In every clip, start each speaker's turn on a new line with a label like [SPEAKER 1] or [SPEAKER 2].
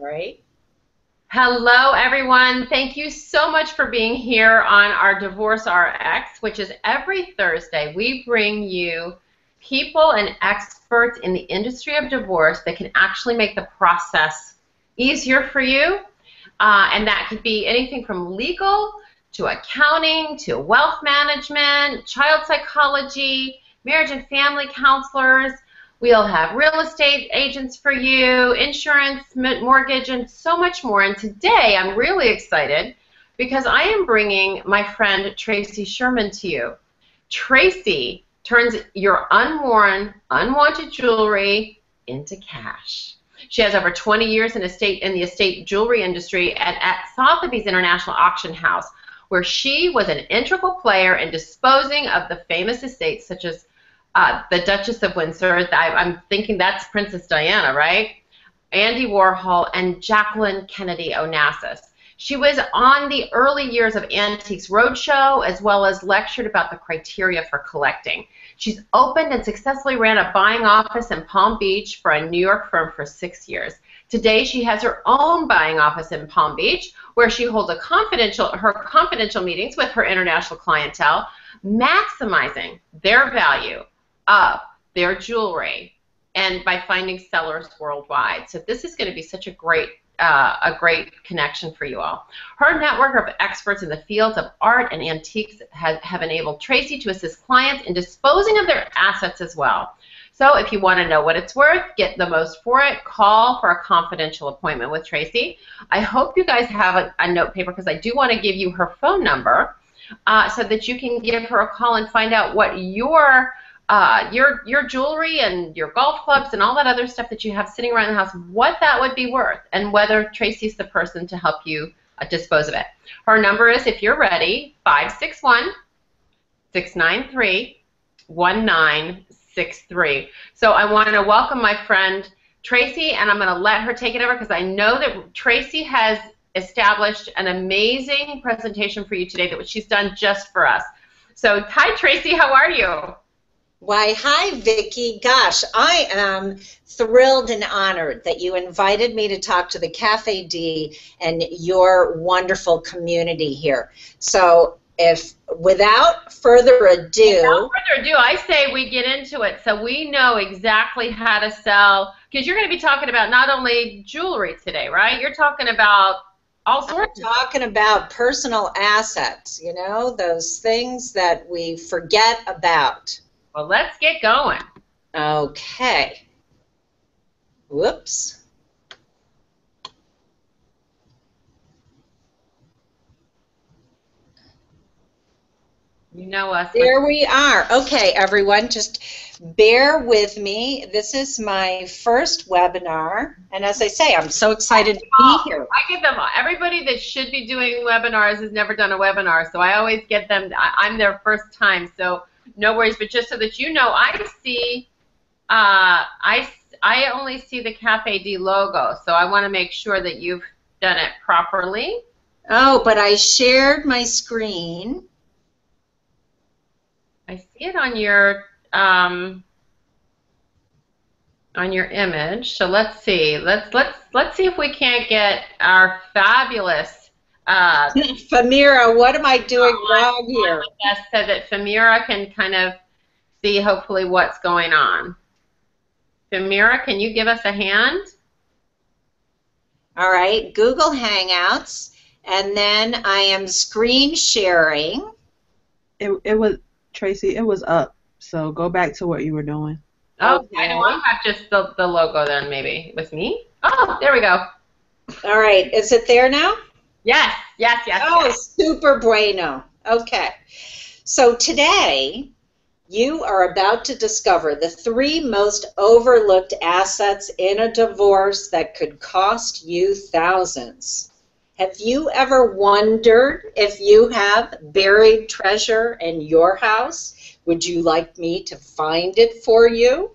[SPEAKER 1] right.
[SPEAKER 2] Hello, everyone. Thank you so much for being here on our Divorce RX, which is every Thursday. We bring you people and experts in the industry of divorce that can actually make the process easier for you. And that could be anything from legal to accounting to wealth management, child psychology, marriage and family counselors. We'll have real estate agents for you, insurance, mortgage, and so much more. And today I'm really excited because I am bringing my friend Tracy Sherman to you. Tracy turns your unworn, unwanted jewelry into cash. She has over 20 years in the estate jewelry industry at Sotheby's International Auction House, where she was an integral player in disposing of the famous estates such as the Duchess of Windsor. I'm thinking that's Princess Diana, right? Andy Warhol and Jacqueline Kennedy Onassis. She was on the early years of Antiques Roadshow, as well as lectured about the criteria for collecting. She's opened and successfully ran a buying office in Palm Beach for a New York firm for 6 years. Today, she has her own buying office in Palm Beach, where she holds her confidential meetings with her international clientele, maximizing their value of their jewelry, and by finding sellers worldwide. So this is going to be such a great connection for you all. Her network of experts in the fields of art and antiques have enabled Tracy to assist clients in disposing of their assets as well. So if you want to know what it's worth, get the most for it, call for a confidential appointment with Tracy. I hope you guys have a note paper, because I do want to give you her phone number so that you can give her a call and find out what your jewelry and your golf clubs and all that other stuff that you have sitting around the house, what that would be worth, and whether Tracy's the person to help you dispose of it. Her number is, if you're ready, 561-693-1963. So I want to welcome my friend Tracy, and I'm going to let her take it over because I know that Tracy has established an amazing presentation for you today that she's done just for us. So hi, Tracy, how are you?
[SPEAKER 1] Why, hi, Vicki. Gosh, I am thrilled and honored that you invited me to talk to the TheCafeD and your wonderful community here. So without further ado,
[SPEAKER 2] I say we get into it so we know exactly how to sell, because you're going to be talking about not only jewelry today, right? You're talking about all sorts.
[SPEAKER 1] I'm talking about personal assets, you know, those things that we forget about.
[SPEAKER 2] Well, let's get going.
[SPEAKER 1] Okay. Whoops.
[SPEAKER 2] You know us.
[SPEAKER 1] There we are. Okay, everyone, just bear with me. This is my first webinar, and as I say, I'm so excited to be here.
[SPEAKER 2] I get them. Everybody that should be doing webinars has never done a webinar, so I always get them. I'm their first time, so no worries. But just so that you know, I only see the TheCafeD logo, so I want to make sure that you've done it properly.
[SPEAKER 1] Oh, but I shared my screen.
[SPEAKER 2] I see it on your image. So let's see. Let's see if we can't get our fabulous
[SPEAKER 1] Famira, what am I doing wrong here?
[SPEAKER 2] So that Famira can kind of see hopefully what's going on. Famira, can you give us a hand?
[SPEAKER 1] All right, Google Hangouts, and then I am screen sharing.
[SPEAKER 3] It was, Tracy, it was up, so go back to what you were doing.
[SPEAKER 2] Oh, okay. I don't have just the logo then, maybe. With me? Oh, there we go.
[SPEAKER 1] All right, is it there now?
[SPEAKER 2] Yes, yes, yes.
[SPEAKER 1] Oh,
[SPEAKER 2] yes.
[SPEAKER 1] super bueno. Okay. So today, you are about to discover the 3 most overlooked assets in a divorce that could cost you thousands. Have you ever wondered if you have buried treasure in your house? Would you like me to find it for you?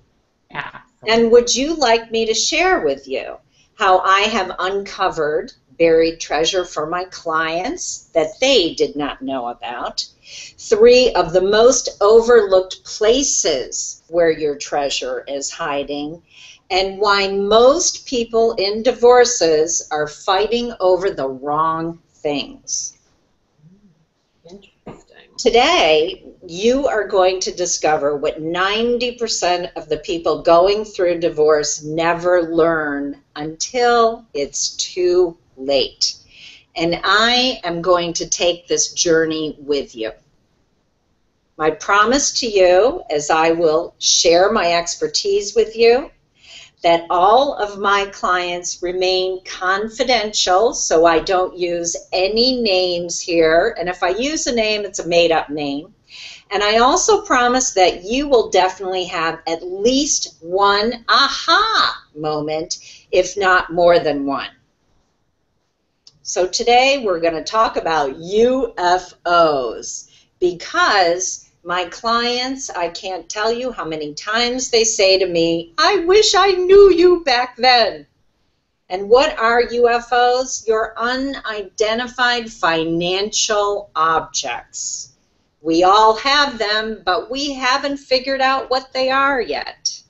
[SPEAKER 2] Yeah.
[SPEAKER 1] And would you like me to share with you how I have uncovered buried treasure for my clients that they did not know about? 3 of the most overlooked places where your treasure is hiding, and why most people in divorces are fighting over the wrong things.
[SPEAKER 2] Interesting.
[SPEAKER 1] Today, you are going to discover what 90% of the people going through divorce never learn until it's too late. And I am going to take this journey with you. My promise to you is I will share my expertise with you, that all of my clients remain confidential, so I don't use any names here. And if I use a name, it's a made-up name. And I also promise that you will definitely have at least one aha moment, if not more than one. So today we're going to talk about UFOs, because my clients, I can't tell you how many times they say to me, I wish I knew you back then. And what are UFOs? Your unidentified financial objects. We all have them, but we haven't figured out what they are yet.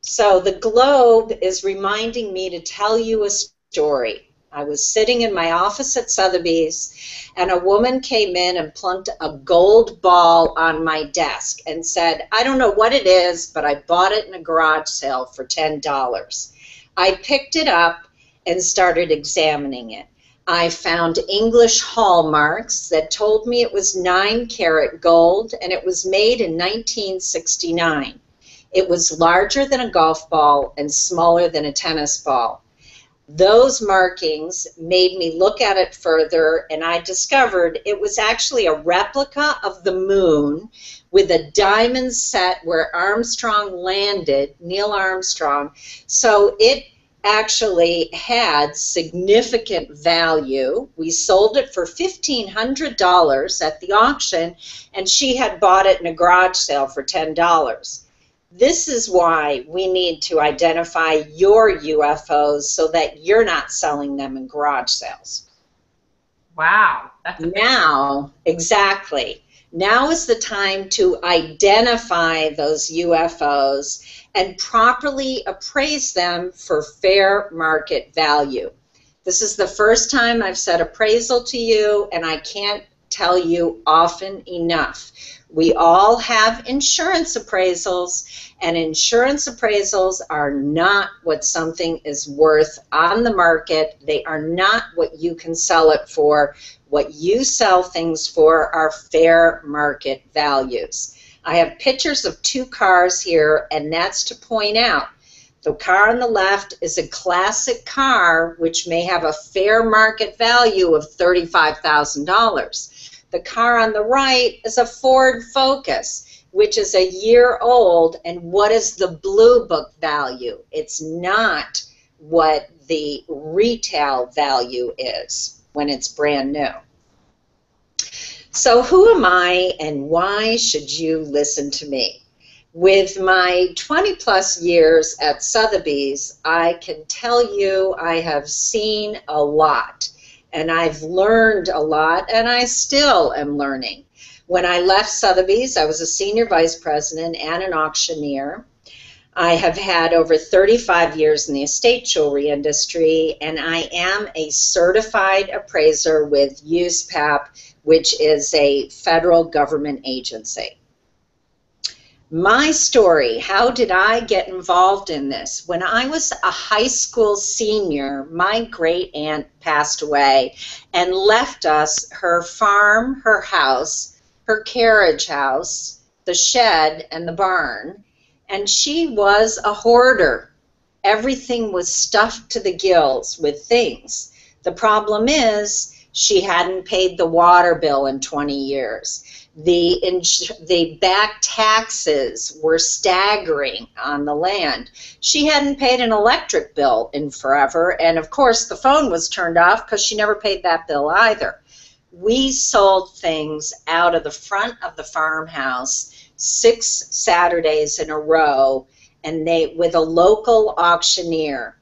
[SPEAKER 1] So the globe is reminding me to tell you a story. I was sitting in my office at Sotheby's, and a woman came in and plunked a gold ball on my desk and said, I don't know what it is, but I bought it in a garage sale for $10. I picked it up and started examining it. I found English hallmarks that told me it was 9-karat gold, and it was made in 1969. It was larger than a golf ball and smaller than a tennis ball. Those markings made me look at it further, and I discovered it was actually a replica of the moon with a diamond set where Armstrong landed, Neil Armstrong. So it actually had significant value. We sold it for $1,500 at the auction, and she had bought it in a garage sale for $10. This is why we need to identify your UFOs so that you're not selling them in garage sales.
[SPEAKER 2] Wow.
[SPEAKER 1] Now, exactly. Now is the time to identify those UFOs and properly appraise them for fair market value. This is the first time I've said appraisal to you, and I can't tell you often enough. We all have insurance appraisals, and insurance appraisals are not what something is worth on the market. They are not what you can sell it for. What you sell things for are fair market values. I have pictures of 2 cars here, and that's to point out the car on the left is a classic car which may have a fair market value of $35,000. The car on the right is a Ford Focus, which is a year old, and what is the Blue Book value? It's not what the retail value is when it's brand new. So who am I, and why should you listen to me? With my 20-plus years at Sotheby's, I can tell you I have seen a lot. And I've learned a lot, and I still am learning. When I left Sotheby's, I was a senior vice president and an auctioneer. I have had over 35 years in the estate jewelry industry, and I am a certified appraiser with USPAP, which is a federal government agency. My story, how did I get involved in this? When I was a high school senior, my great aunt passed away and left us her farm, her house, her carriage house, the shed, and the barn. And she was a hoarder. Everything was stuffed to the gills with things. The problem is she hadn't paid the water bill in 20 years. The back taxes were staggering on the land. She hadn't paid an electric bill in forever, and of course the phone was turned off because she never paid that bill either. We sold things out of the front of the farmhouse 6 Saturdays in a row, and with a local auctioneer.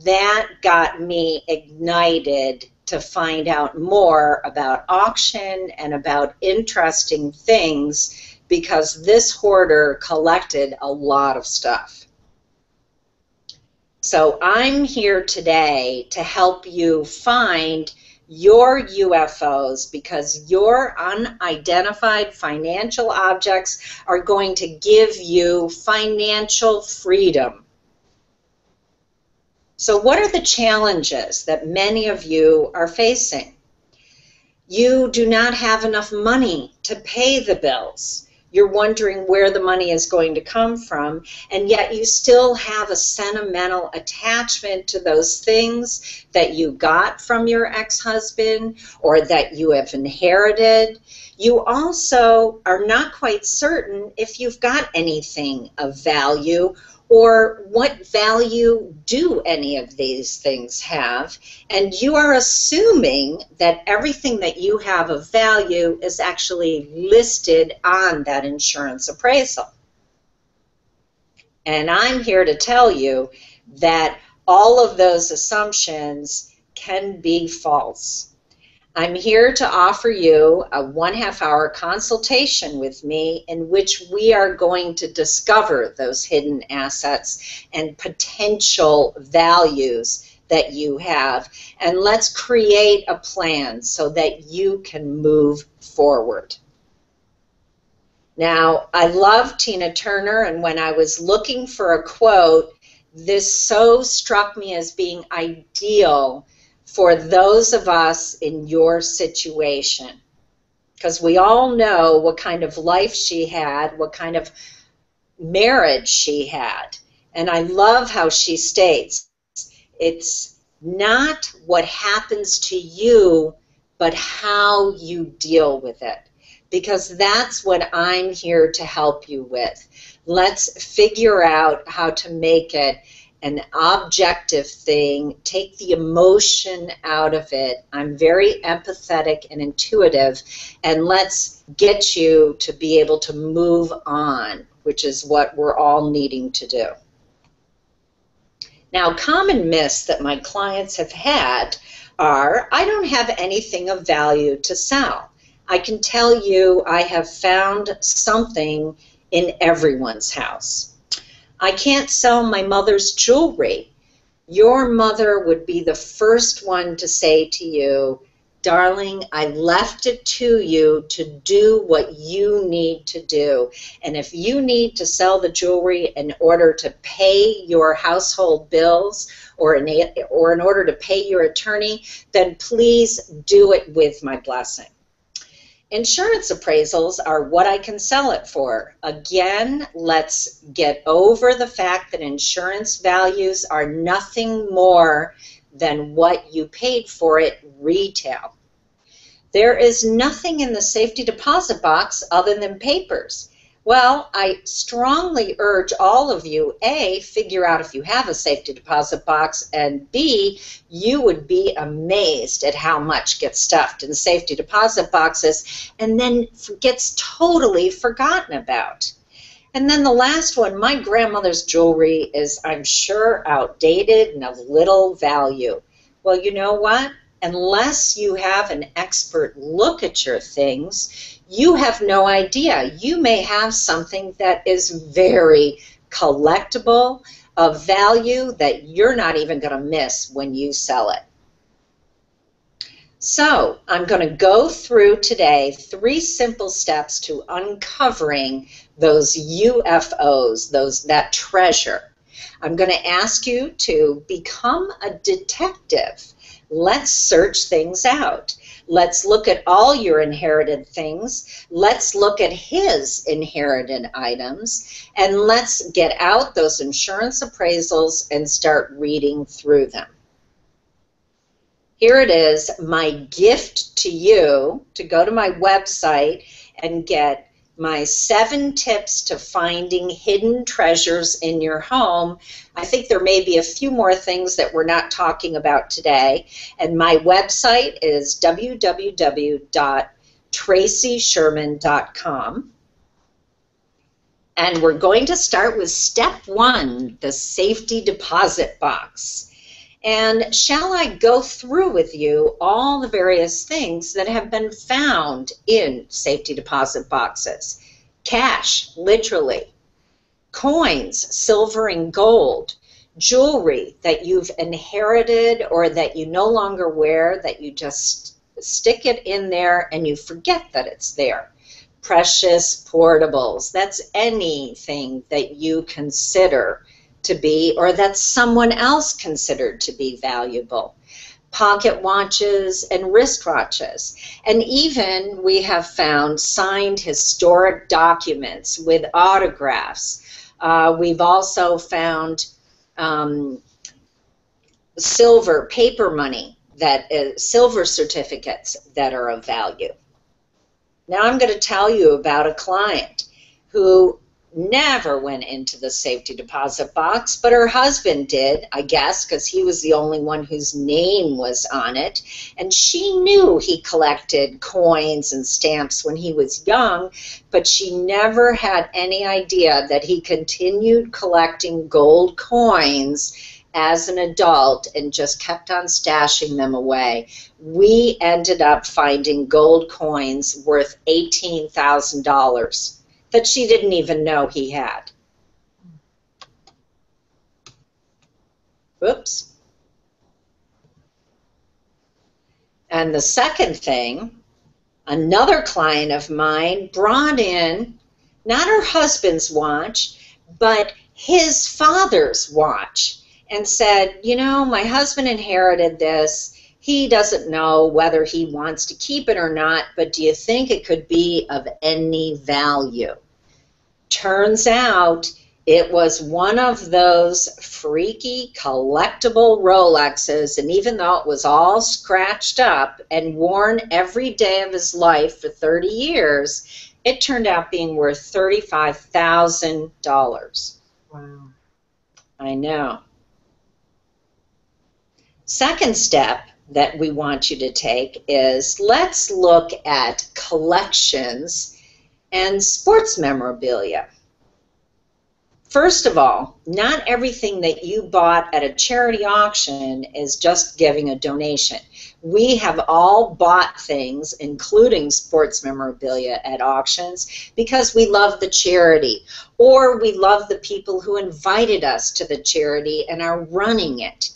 [SPEAKER 1] That got me ignited to find out more about auction and about interesting things, because this hoarder collected a lot of stuff. So I'm here today to help you find your UFOs, because your unidentified financial objects are going to give you financial freedom. So what are the challenges that many of you are facing? You do not have enough money to pay the bills. You're wondering where the money is going to come from, and yet you still have a sentimental attachment to those things that you got from your ex-husband or that you have inherited. You also are not quite certain if you've got anything of value, or what value do any of these things have, and you are assuming that everything that you have of value is actually listed on that insurance appraisal. And I'm here to tell you that all of those assumptions can be false. I'm here to offer you a 1/2 hour consultation with me in which we are going to discover those hidden assets and potential values that you have. And let's create a plan so that you can move forward. Now, I love Tina Turner, and when I was looking for a quote, this so struck me as being ideal for those of us in your situation, because we all know what kind of life she had, what kind of marriage she had. And I love how she states, it's not what happens to you, but how you deal with it. Because that's what I'm here to help you with. Let's figure out how to make it an objective thing, take the emotion out of it. I'm very empathetic and intuitive, and let's get you to be able to move on, which is what we're all needing to do. Now, common myths that my clients have had are, I don't have anything of value to sell. I can tell you I have found something in everyone's house. I can't sell my mother's jewelry. Your mother would be the first one to say to you, darling, I left it to you to do what you need to do. And if you need to sell the jewelry in order to pay your household bills or in order to pay your attorney, then please do it with my blessing. Insurance appraisals are what I can sell it for. Again, let's get over the fact that insurance values are nothing more than what you paid for it retail. There is nothing in the safety deposit box other than papers. Well, I strongly urge all of you, A, figure out if you have a safety deposit box, and B, you would be amazed at how much gets stuffed in safety deposit boxes and then gets totally forgotten about. And then the last one, my grandmother's jewelry is, I'm sure, outdated and of little value. Well, you know what? Unless you have an expert look at your things, you have no idea. You may have something that is very collectible, of value, that you're not even going to miss when you sell it. So I'm going to go through today 3 simple steps to uncovering those UFOs, that treasure. I'm going to ask you to become a detective. Let's search things out. Let's look at all your inherited things. Let's look at his inherited items. And let's get out those insurance appraisals and start reading through them. Here it is, my gift to you, to go to my website and get my 7 tips to finding hidden treasures in your home. I think there may be a few more things that we're not talking about today. And my website is www.tracysherman.com. And we're going to start with step 1, the safety deposit box. And shall I go through with you all the various things that have been found in safety deposit boxes? Cash, literally. Coins, silver and gold. jewelry that you've inherited or that you no longer wear, that you just stick it in there and you forget that it's there. Precious portables, that's anything that you consider to be, or that someone else considered to be valuable. Pocket watches and wristwatches. And even we have found signed historic documents with autographs. We've also found silver paper money, that is, silver certificates that are of value. Now I'm going to tell you about a client who never went into the safety deposit box, but her husband did, I guess, because he was the only one whose name was on it. And she knew he collected coins and stamps when he was young, but she never had any idea that he continued collecting gold coins as an adult and just kept on stashing them away. We ended up finding gold coins worth $18,000 that she didn't even know he had. Whoops. And the second thing, another client of mine brought in not her husband's watch, but his father's watch, and said, you know, my husband inherited this. He doesn't know whether he wants to keep it or not, but do you think it could be of any value? Turns out it was one of those freaky collectible Rolexes, and even though it was all scratched up and worn every day of his life for 30 years, it turned out being worth $35,000.
[SPEAKER 3] Wow.
[SPEAKER 1] I know. Second step that we want you to take is, let's look at collections and sports memorabilia. First of all, not everything that you bought at a charity auction is just giving a donation. We have all bought things, including sports memorabilia, at auctions because we love the charity, or we love the people who invited us to the charity and are running it.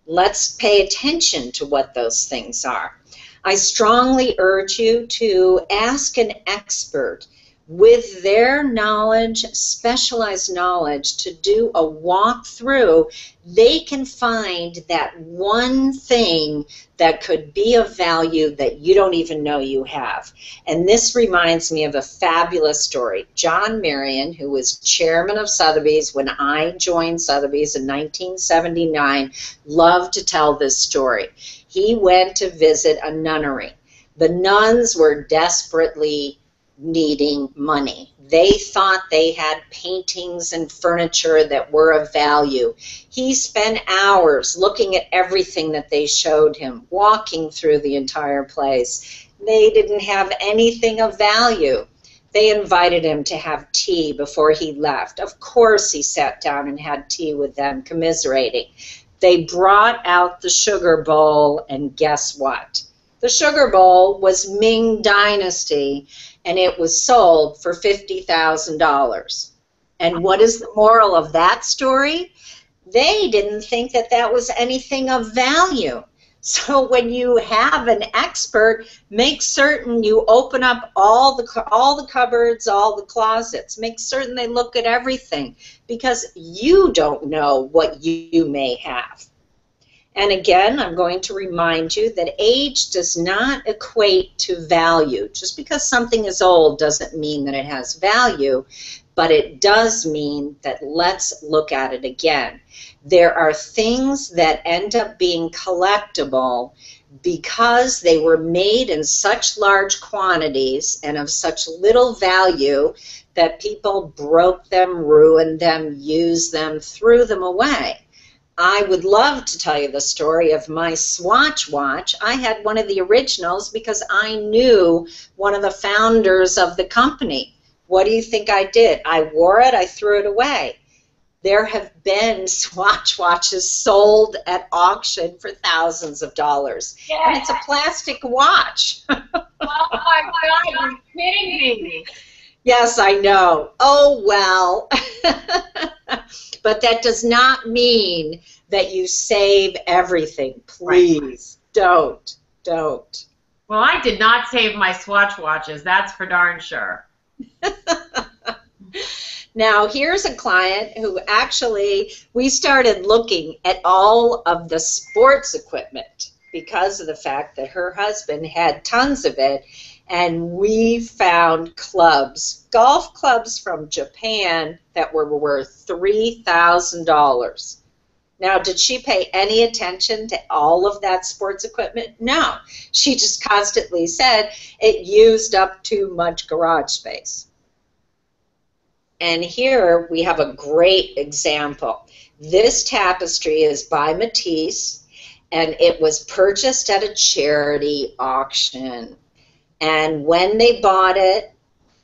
[SPEAKER 1] Let's pay attention to what those things are. I strongly urge you to ask an expert with their knowledge, specialized knowledge, to do a walkthrough. They can find that one thing that could be of value that you don't even know you have. And this reminds me of a fabulous story. John Marion, who was chairman of Sotheby's when I joined Sotheby's in 1979, loved to tell this story. He went to visit a nunnery. The nuns were desperately needing money. They thought they had paintings and furniture that were of value. He spent hours looking at everything that they showed him, walking through the entire place. They didn't have anything of value. They invited him to have tea before he left. Of course he sat down and had tea with them, commiserating. They brought out the sugar bowl, and guess what? The sugar bowl was Ming Dynasty, and it was sold for $50,000. And what is the moral of that story? They didn't think that that was anything of value. So when you have an expert, make certain you open up all the cupboards, all the closets. Make certain they look at everything, because you don't know what you may have. And again, I'm going to remind you that age does not equate to value. Just because something is old doesn't mean that it has value, but it does mean that let's look at it again. There are things that end up being collectible because they were made in such large quantities and of such little value that people broke them, ruined them, used them, threw them away. I would love to tell you the story of my Swatch watch. I had one of the originals because I knew one of the founders of the company. What do you think I did? I wore it, I threw it away. There have been Swatch watches sold at auction for thousands of dollars. Yeah. And it's a plastic watch.
[SPEAKER 2] Oh my God, you're kidding me.
[SPEAKER 1] Yes, I know. Oh, well. But that does not mean that you save everything. Please don't. Don't.
[SPEAKER 2] Well, I did not save my Swatch watches. That's for darn sure.
[SPEAKER 1] Now, here's a client who actually, we started looking at all of the sports equipment because of the fact that her husband had tons of it, and we found clubs, golf clubs from Japan that were worth $3,000. Now, did she pay any attention to all of that sports equipment? No. She just constantly said it used up too much garage space. And here we have a great example. This tapestry is by Matisse, and it was purchased at a charity auction. And when they bought it,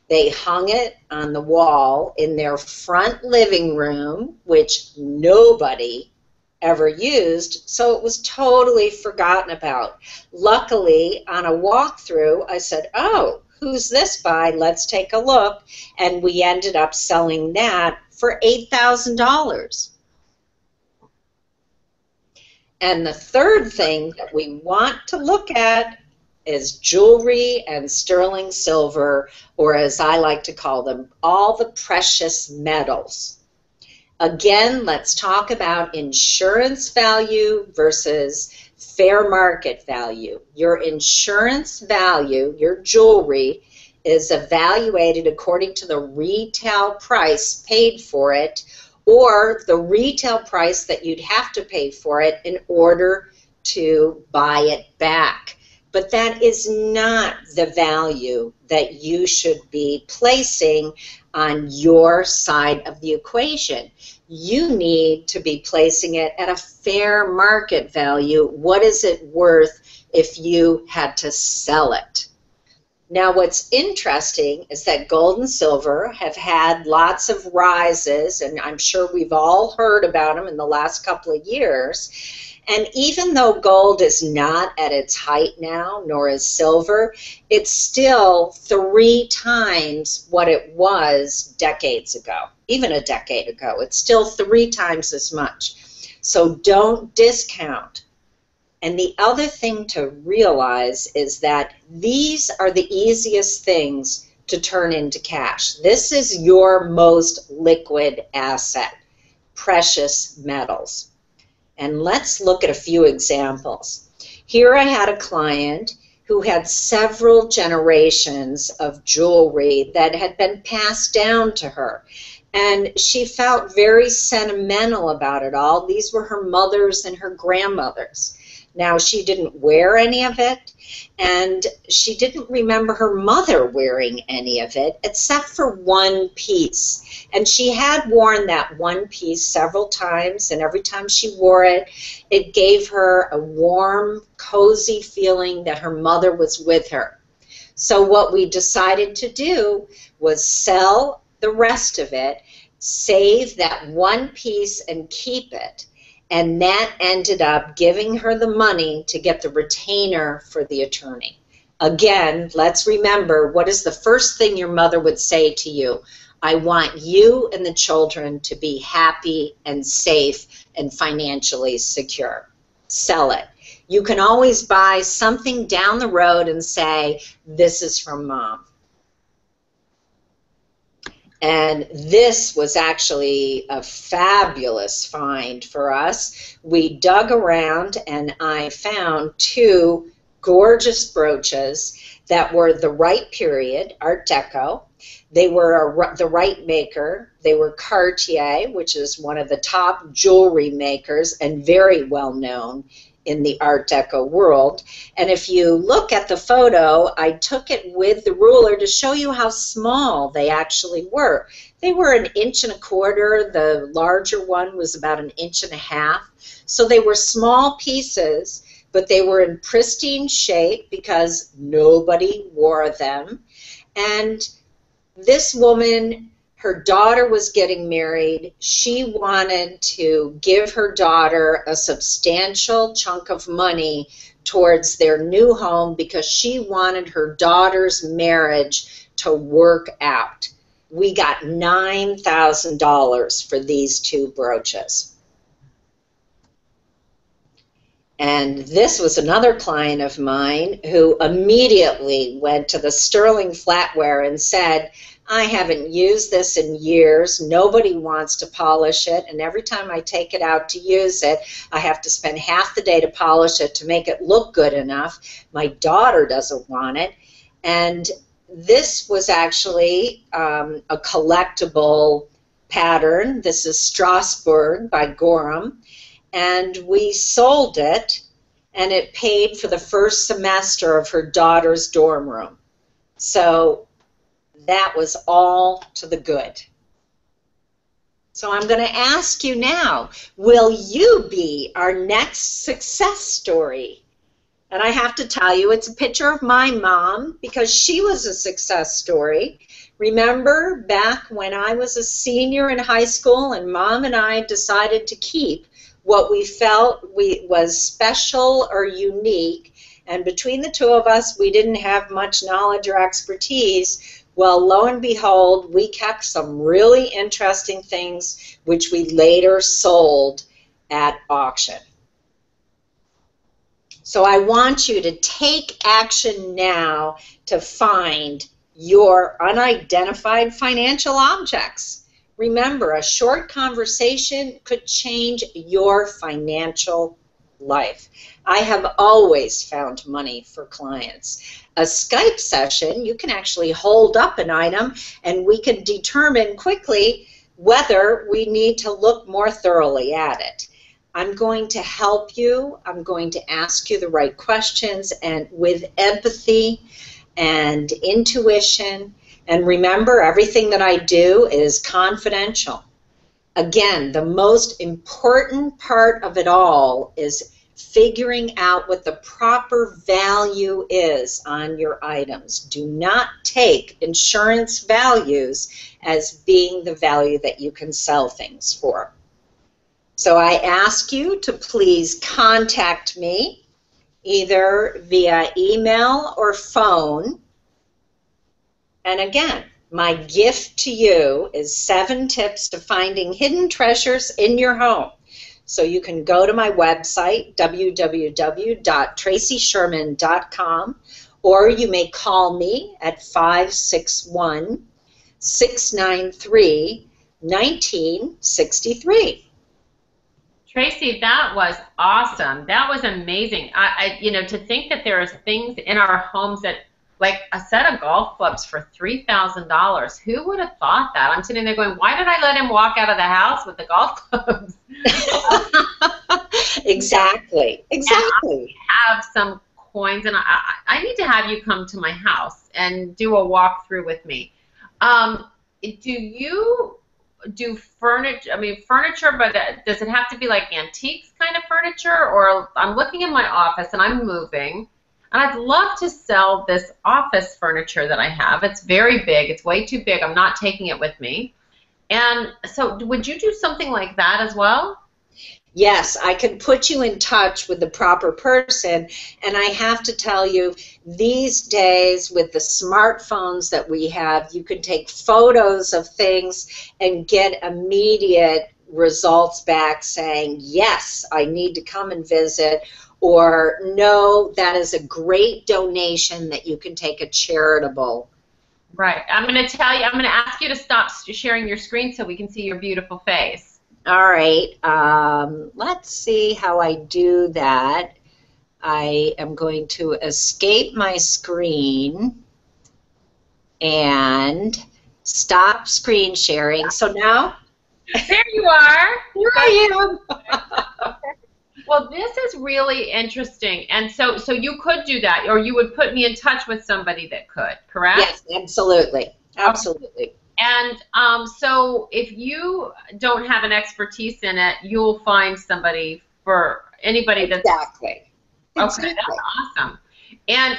[SPEAKER 1] they hung it on the wall in their front living room, which nobody ever used, so it was totally forgotten about. Luckily, on a walkthrough, I said, oh, who's this by? Let's take a look. And we ended up selling that for $8,000. And the third thing that we want to look at is jewelry and sterling silver, or as I like to call them, all the precious metals. Again, let's talk about insurance value versus fair market value. Your insurance value, your jewelry, is evaluated according to the retail price paid for it, or the retail price that you'd have to pay for it in order to buy it back. But that is not the value that you should be placing on your side of the equation. You need to be placing it at a fair market value. What is it worth if you had to sell it? Now, what's interesting is that gold and silver have had lots of rises, and I'm sure we've all heard about them in the last couple of years. And even though gold is not at its height now, nor is silver, it's still 3 times what it was decades ago, even a decade ago. It's still 3 times as much. So don't discount. And the other thing to realize is that these are the easiest things to turn into cash. This is your most liquid asset, precious metals. And let's look at a few examples. Here I had a client who had several generations of jewelry that had been passed down to her. And she felt very sentimental about it all. These were her mother's and her grandmother's. Now, she didn't wear any of it, and she didn't remember her mother wearing any of it, except for one piece. And she had worn that one piece several times, and every time she wore it, it gave her a warm, cozy feeling that her mother was with her. So what we decided to do was sell the rest of it, save that one piece, and keep it. And that ended up giving her the money to get the retainer for the attorney. Again, let's remember, what is the first thing your mother would say to you? I want you and the children to be happy and safe and financially secure. Sell it. You can always buy something down the road and say, this is from Mom. And this was actually a fabulous find for us. We dug around and I found 2 gorgeous brooches that were the right period, Art Deco. They were the right maker. They were Cartier, which is one of the top jewelry makers and very well known in the Art Deco world. And if you look at the photo, I took it with the ruler to show you how small they actually were. They were 1.25 inches. The larger one was about 1.5 inches. So they were small pieces, but they were in pristine shape because nobody wore them. And this woman, her daughter was getting married. She wanted to give her daughter a substantial chunk of money towards their new home because she wanted her daughter's marriage to work out. We got $9,000 for these two brooches. And this was another client of mine who immediately went to the sterling flatware and said, I haven't used this in years. Nobody wants to polish it. And every time I take it out to use it, I have to spend half the day to polish it to make it look good enough. My daughter doesn't want it. And this was actually a collectible pattern. This is Strasbourg by Gorham. And we sold it, and it paid for the first semester of her daughter's dorm room. So that was all to the good. So I'm going to ask you now, will you be our next success story? And I have to tell you, it's a picture of my mom because she was a success story. Remember back when I was a senior in high school and Mom and I decided to keep what we felt was special or unique, and between the two of us, we didn't have much knowledge or expertise. Well, lo and behold, we kept some really interesting things which we later sold at auction. So I want you to take action now to find your unidentified financial objects. Remember, a short conversation could change your financial life. I have always found money for clients. A Skype session, you can actually hold up an item and we can determine quickly whether we need to look more thoroughly at it. I'm going to help you. I'm going to ask you the right questions, and with empathy and intuition. And remember, everything that I do is confidential. Again, the most important part of it all is figuring out what the proper value is on your items. Do not take insurance values as being the value that you can sell things for. So I ask you to please contact me either via email or phone. And again, my gift to you is 7 tips to finding hidden treasures in your home. So you can go to my website, www.tracysherman.com, or you may call me at 561-693-1963.
[SPEAKER 2] Tracy, that was awesome. That was amazing. You know, to think that there are things in our homes that, like a set of golf clubs for $3,000. Who would have thought that? I'm sitting there going, why did I let him walk out of the house with the golf clubs?
[SPEAKER 1] Exactly. Exactly.
[SPEAKER 2] I have some coins, and I need to have you come to my house and do a walkthrough with me. Do you do furniture? I mean, furniture, but does it have to be like antiques kind of furniture? Or I'm looking in my office and I'm moving, and I'd love to sell this office furniture that I have. It's very big. It's way too big. I'm not taking it with me. And so would you do something like that as well?
[SPEAKER 1] Yes, I can put you in touch with the proper person, and I have to tell you, these days with the smartphones that we have, you can take photos of things and get immediate results back saying, yes, I need to come and visit, or no, that is a great donation that you can take a charitable.
[SPEAKER 2] Right. I'm going to tell you, I'm going to ask you to stop sharing your screen so we can see your beautiful face.
[SPEAKER 1] All right, let's see how I do that. I am going to escape my screen and stop screen sharing. So now,
[SPEAKER 2] there you are.
[SPEAKER 1] Here I am.
[SPEAKER 2] Well, this is really interesting, and so you could do that, or you would put me in touch with somebody that could, correct?
[SPEAKER 1] Yes, absolutely, absolutely.
[SPEAKER 2] And so if you don't have an expertise in it, you'll find somebody for anybody that's...
[SPEAKER 1] Exactly.
[SPEAKER 2] Okay, that's awesome. And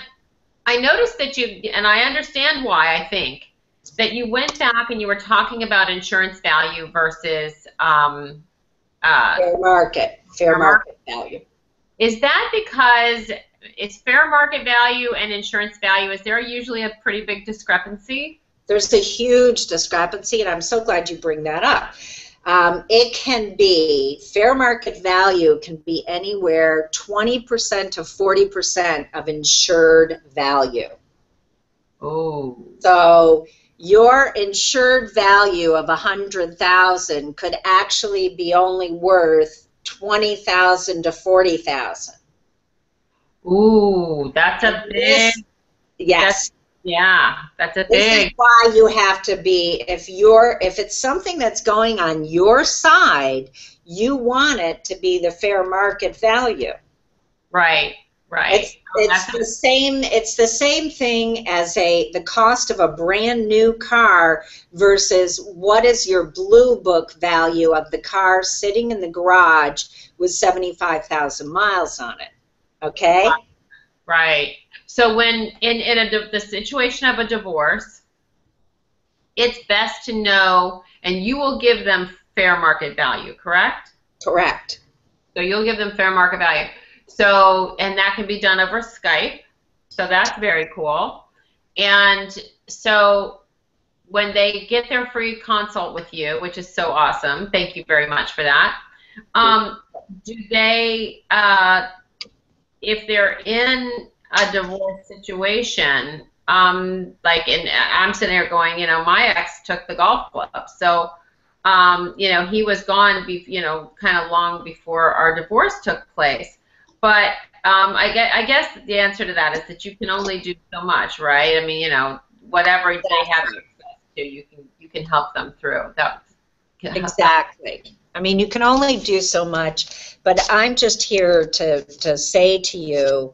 [SPEAKER 2] I noticed that and I understand why, I think, that you went back and you were talking about insurance value versus...
[SPEAKER 1] fair market value.
[SPEAKER 2] Is that because It's fair market value and insurance value. Is there usually a pretty big discrepancy?
[SPEAKER 1] There's a huge discrepancy, and I'm so glad you bring that up. It can be, fair market value can be anywhere 20% to 40% of insured value.
[SPEAKER 2] Oh.
[SPEAKER 1] So your insured value of $100,000 could actually be only worth $20,000 to $40,000.
[SPEAKER 2] Ooh, that's a big.
[SPEAKER 1] Yes.
[SPEAKER 2] That's a big.
[SPEAKER 1] This is why you have to be, if it's something that's going on your side, you want it to be the fair market value.
[SPEAKER 2] Right.
[SPEAKER 1] It's the same thing as the cost of a brand new car versus what is your blue book value of the car sitting in the garage with 75,000 miles on it. Okay?
[SPEAKER 2] Right. So when in the situation of a divorce, it's best to know, and you will give them fair market value, correct?
[SPEAKER 1] Correct.
[SPEAKER 2] So you'll give them fair market value. So, and that can be done over Skype. So that's very cool. And so when they get their free consult with you, which is so awesome, thank you very much for that. Do they, if they're in a divorce situation, like, I'm sitting there going, my ex took the golf club, so, he was gone, kind of long before our divorce took place. But I guess the answer to that is that you can only do so much, right? I mean, whatever they have access to, you can help them through.
[SPEAKER 1] Exactly. I mean, you can only do so much, but I'm just here to say to you,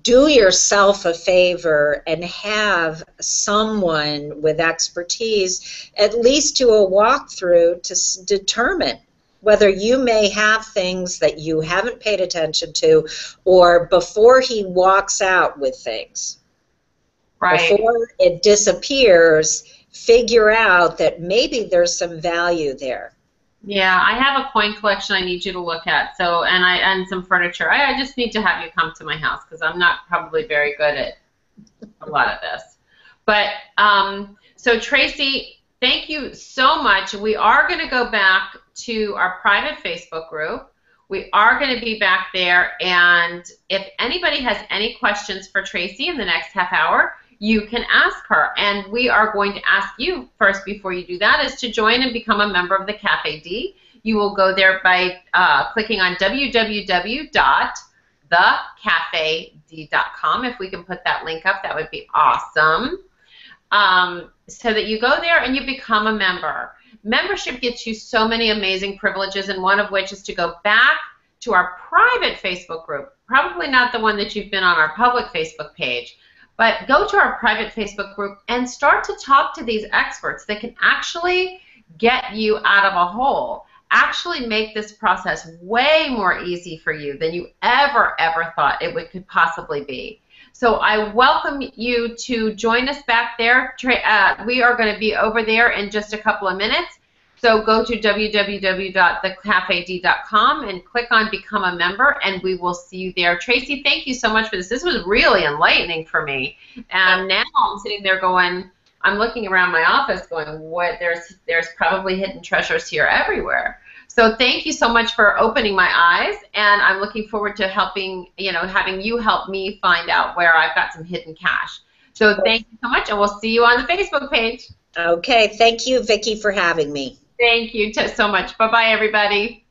[SPEAKER 1] do yourself a favor and have someone with expertise at least do a walkthrough to determine whether you may have things that you haven't paid attention to, or before he walks out with things. Right. Before it disappears, figure out that maybe there's some value there.
[SPEAKER 2] Yeah, I have a coin collection I need you to look at. So, and some furniture. I just need to have you come to my house because I'm not probably very good at a lot of this. But so Tracy, thank you so much. We are going to go back to our private Facebook group. We are going to be back there, and if anybody has any questions for Tracy in the next half hour, you can ask her. And we are going to ask you first, before you do that, is to join and become a member of the TheCafeD. You will go there by clicking on www.TheCafeD.com. If we can put that link up, that would be awesome. So that you go there and you become a member. Membership gets you so many amazing privileges, and one of which is to go back to our private Facebook group, probably not the one that you've been on our public Facebook page, but go to our private Facebook group and start to talk to these experts that can actually get you out of a hole, actually make this process way more easy for you than you ever thought it could possibly be. So I welcome you to join us back there. We are going to be over there in just a couple of minutes. So go to www.TheCafeD.com and click on Become a Member, and we will see you there. Tracy, thank you so much for this. This was really enlightening for me. And now I'm sitting there going, I'm looking around my office going, what? There's probably hidden treasures here everywhere. So thank you so much for opening my eyes, and I'm looking forward to having you help me find out where I've got some hidden cash. So thank you so much, and we'll see you on the Facebook page.
[SPEAKER 1] Okay, thank you, Vicki, for having me.
[SPEAKER 2] Thank you so much. Bye-bye, everybody.